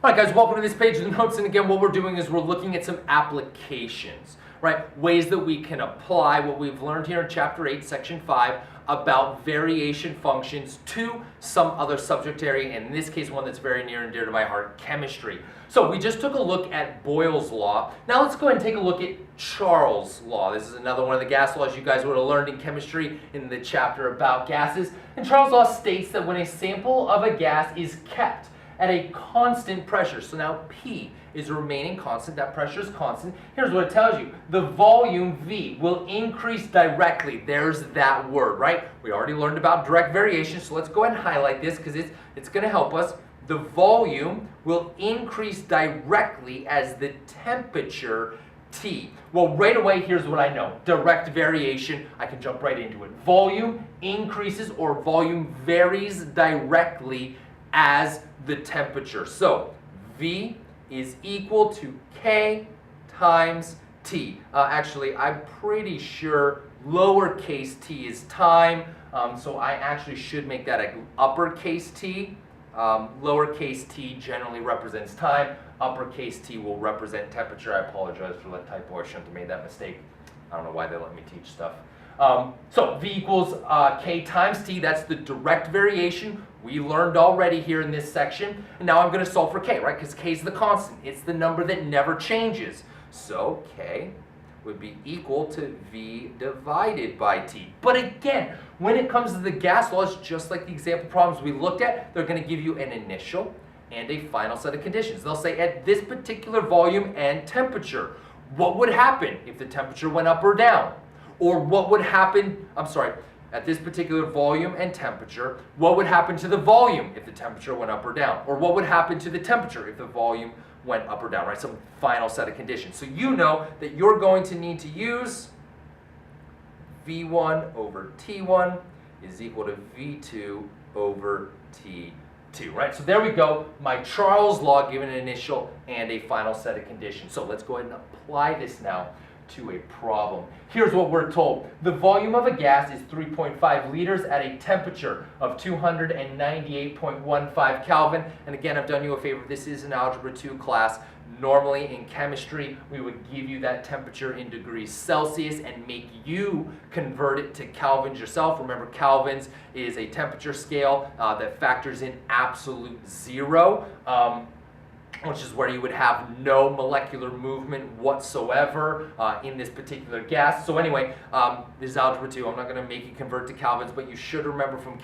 All right, guys, welcome to this page of the notes. And again, what we're doing is we're looking at some applications, right? Ways that we can apply what we've learned here in Chapter 8, Section 5 about variation functions to some other subject area, and in this case, one that's very near and dear to my heart, chemistry. So we just took a look at Boyle's law. Now let's go ahead and take a look at Charles' law. This is another one of the gas laws you guys would have learned in chemistry in the chapter about gases. And Charles' law states that when a sample of a gas is kept at a constant pressure, so now P is remaining constant, that pressure is constant. Here's what it tells you. The volume V will increase directly. There's that word, right? We already learned about direct variation, so let's go ahead and highlight this because it's going to help us. The volume will increase directly as the temperature T. Well, right away, here's what I know. Direct variation, I can jump right into it. Volume increases or volume varies directly as the temperature. So V is equal to K times T. Actually, I'm pretty sure lowercase t is time, so I actually should make that an uppercase T. Lowercase t generally represents time. Uppercase T will represent temperature. I apologize for that typo. I shouldn't have made that mistake. I don't know why they let me teach stuff. So V equals K times T. That's the direct variation we learned already here in this section. And now I'm going to solve for K, right? Because K is the constant. It's the number that never changes. So K would be equal to V divided by T. But again, when it comes to the gas laws, just like the example problems we looked at, they're going to give you an initial and a final set of conditions. They'll say at this particular volume and temperature, what would happen if the temperature went up or down? Or what would happen, at this particular volume and temperature, what would happen to the volume if the temperature went up or down? Or what would happen to the temperature if the volume went up or down, right? Some final set of conditions. So you know that you're going to need to use V1 over T1 is equal to V2 over T2, right? So there we go, my Charles law given an initial and a final set of conditions. So let's go ahead and apply this now to a problem. Here's what we're told. The volume of a gas is 3.5 liters at a temperature of 298.15 Kelvin. And again, I've done you a favor. This is an Algebra 2 class. Normally in chemistry, we would give you that temperature in degrees Celsius and make you convert it to kelvins yourself. Remember, kelvins is a temperature scale that factors in absolute zero. Which is where you would have no molecular movement whatsoever in this particular gas. So anyway, this is Algebra 2. I'm not going to make you convert to kelvins, but you should remember from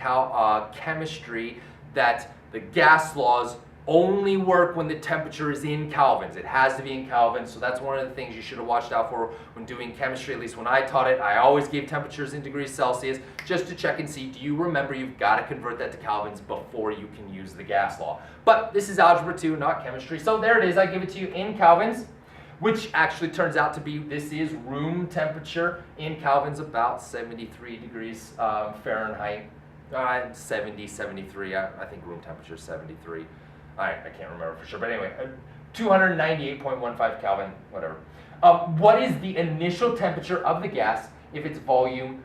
chemistry that the gas laws only work when the temperature is in kelvins. It has to be in kelvins, so that's one of the things you should have watched out for when doing chemistry. At least when I taught it, I always gave temperatures in degrees Celsius just to check and see, do you remember you've got to convert that to kelvins before you can use the gas law. But this is Algebra 2, not chemistry, so there it is. I give it to you in kelvins, which actually turns out to be, this is room temperature in kelvins, about 73 degrees Fahrenheit, 70, 73, I think room temperature is 73. I can't remember for sure, but anyway, 298.15 Kelvin, whatever. What is the initial temperature of the gas if its volume,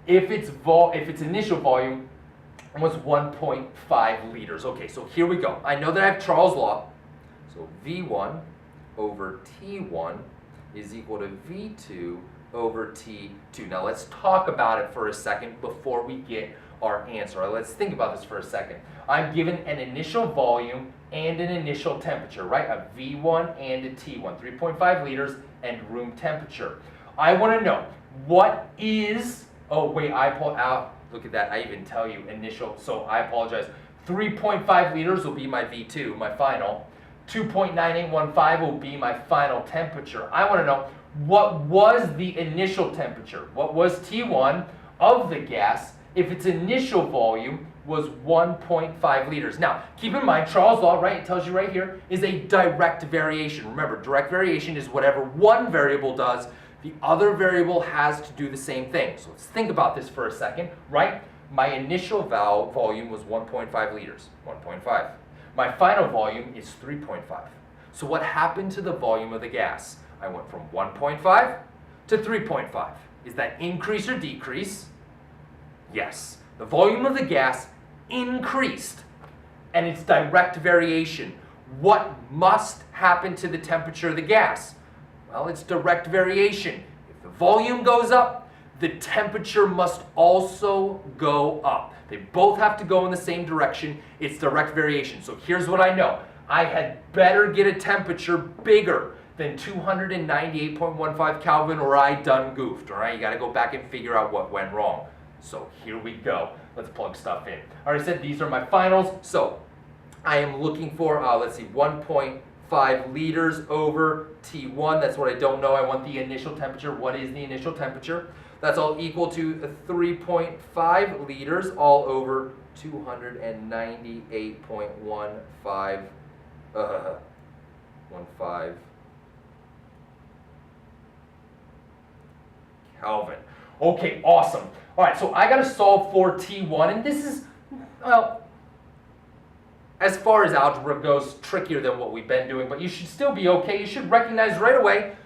if its initial volume was 1.5 liters? Okay, so here we go. I know that I have Charles' law, so V1 over T1 is equal to V2 over T2. Now let's talk about it for a second before we get our answer. Right, let's think about this for a second. I'm given an initial volume and an initial temperature, right? A V1 and a T1, 3.5 liters and room temperature. I want to know what is, oh wait, look at that, I even tell you initial, so I apologize. 3.5 liters will be my V2, my final. 2.9815 will be my final temperature. I want to know what was the initial temperature? What was T1 of the gas if its initial volume was 1.5 liters. Now, keep in mind, Charles' law, right, it tells you right here, is a direct variation. Remember, direct variation is whatever one variable does, the other variable has to do the same thing. So let's think about this for a second, right? My initial volume was 1.5 liters, 1.5. My final volume is 3.5. So what happened to the volume of the gas? I went from 1.5 to 3.5. Is that increase or decrease? Yes. The volume of the gas increased, and it's direct variation. What must happen to the temperature of the gas? Well, it's direct variation. If the volume goes up, the temperature must also go up. They both have to go in the same direction. It's direct variation. So here's what I know. I had better get a temperature bigger than 298.15 Kelvin or I done goofed, all right? You gotta go back and figure out what went wrong. So here we go. Let's plug stuff in. I already said these are my finals. So I am looking for, let's see, 1.5 liters over T1. That's what I don't know. I want the initial temperature. What is the initial temperature? That's all equal to 3.5 liters all over 298.15 Kelvin. Okay, awesome. All right, so I got to solve for T1, and this is, well, as far as algebra goes, trickier than what we've been doing, but you should still be okay. You should recognize right away,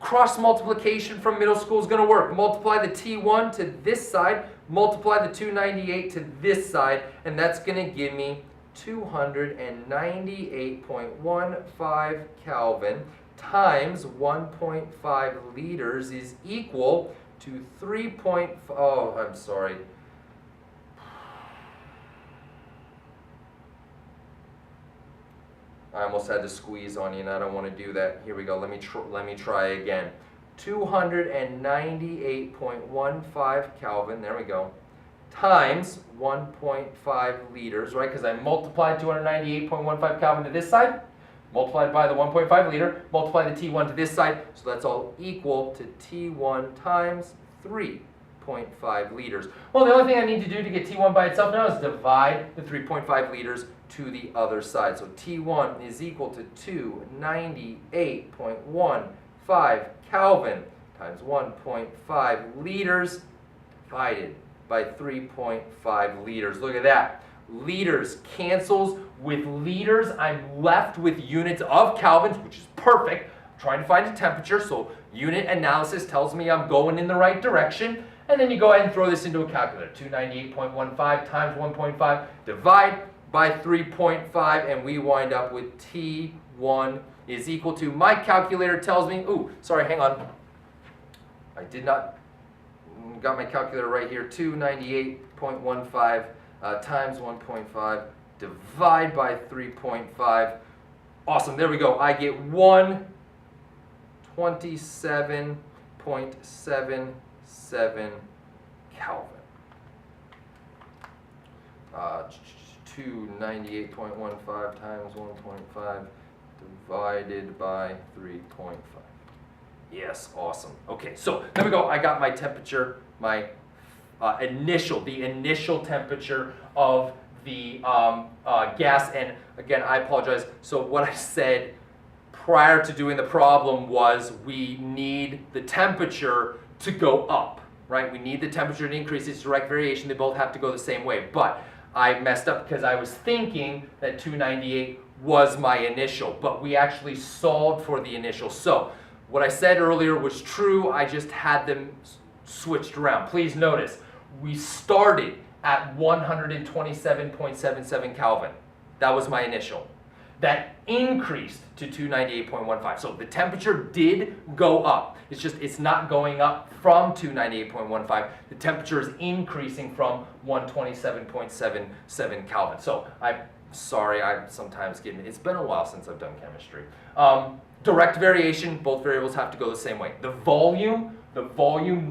cross multiplication from middle school is going to work. Multiply the T1 to this side, multiply the 298 to this side, and that's going to give me 298.15 Kelvin times 1.5 liters is equal to 3. Oh, I'm sorry. I almost had to squeeze on you, and I don't want to do that. Here we go. Let me try again. 298.15 Kelvin. There we go. Times 1.5 liters, right? Because I multiplied 298.15 Kelvin to this side, multiplied by the 1.5 liter, multiply the T1 to this side, so that's all equal to T1 times 3.5 liters. Well, the only thing I need to do to get T1 by itself now is divide the 3.5 liters to the other side. So T1 is equal to 298.15 Kelvin times 1.5 liters divided by 3.5 liters. Look at that. Liters cancels with liters. I'm left with units of kelvins, which is perfect. I'm trying to find a temperature, so unit analysis tells me I'm going in the right direction. And then you go ahead and throw this into a calculator. 298.15 times 1.5, divide by 3.5, and we wind up with T1 is equal to, my calculator tells me, ooh, sorry, hang on. I did not, got my calculator right here, 298.15 times 1.5, divide by 3.5. Awesome, there we go. I get 127.77 Kelvin. 298.15 times 1.5 divided by 3.5. Yes, awesome. Okay, so there we go. I got my temperature, my the initial temperature of the gas. And again, I apologize. So what I said prior to doing the problem was we need the temperature to go up, right? We need the temperature to increase. It's direct variation. They both have to go the same way. But I messed up because I was thinking that 298 was my initial, but we actually solved for the initial. So what I said earlier was true. I just had them switched around. Please notice, we started at 127.77 Kelvin. That was my initial. That increased to 298.15. So the temperature did go up. It's just, it's not going up from 298.15. The temperature is increasing from 127.77 Kelvin. So I'm sorry, I sometimes get, it's been a while since I've done chemistry. Direct variation, both variables have to go the same way. The volume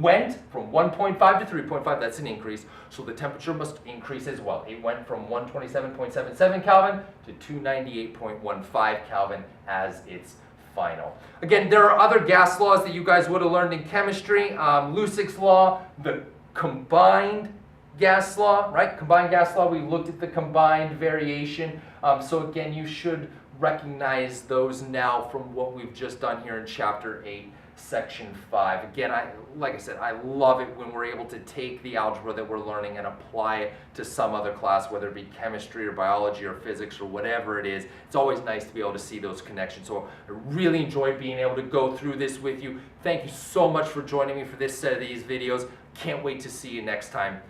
went from 1.5 to 3.5, that's an increase, so the temperature must increase as well. It went from 127.77 Kelvin to 298.15 Kelvin as its final. Again, there are other gas laws that you guys would have learned in chemistry. Lusik's law, the combined gas law, right? Combined gas law, we looked at the combined variation. So again, you should recognize those now from what we've just done here in Chapter 8, Section 5. Again, like I said, I love it when we're able to take the algebra that we're learning and apply it to some other class, whether it be chemistry or biology or physics or whatever it is. It's always nice to be able to see those connections. So I really enjoyed being able to go through this with you. Thank you so much for joining me for this set of these videos. Can't wait to see you next time.